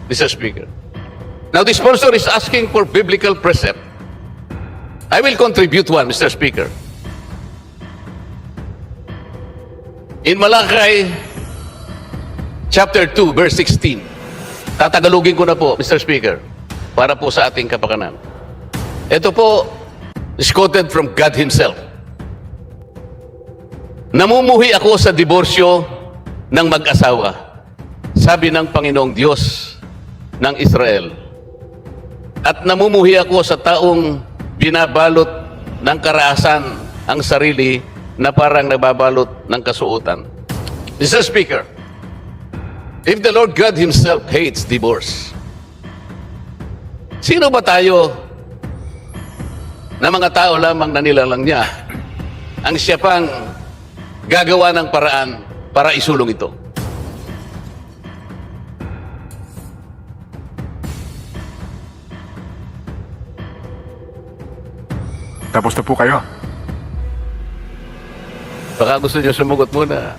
Mr. Speaker. Now, the sponsor is asking for biblical precept. I will contribute one, Mr. Speaker. In Malakay, chapter 2, verse 16. Tatagalogin ko na po, Mr. Speaker, para po sa ating kapakanan. Ito po is quoted from God Himself. Namumuhi ako sa diborsyo ng mag-asawa, sabi ng Panginoong Diyos ng Israel. At namumuhi ako sa taong binabalot ng karahasan ang sarili na parang nababalot ng kasuotan. Mr. Speaker, if the Lord God Himself hates divorce, sino ba tayo na mga tao lamang na nilalang niya ang siya pang gagawa ng paraan para isulong ito? Tapos na po kayo. Baka gusto niyo sumugot muna,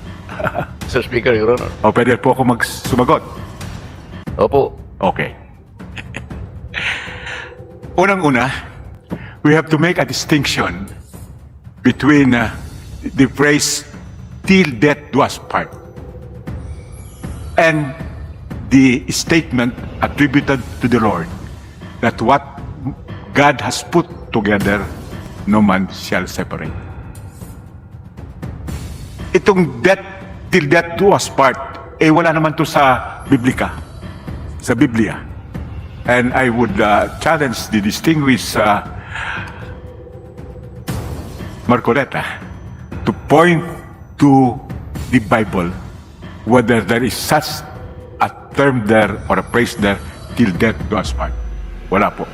Mr. Speaker, Your Honor. O pwede po ako sumagot. Opo. Okay. Unang-una, we have to make a distinction between the phrase till death do us part and the statement attributed to the Lord that what God has put together, no man shall separate. Itong death, till death do us part, wala naman to sa sa Biblia. And I would challenge the distinguished Marcoleta to point to the Bible whether there is such a term there or a phrase there, till death do us part. Wala po.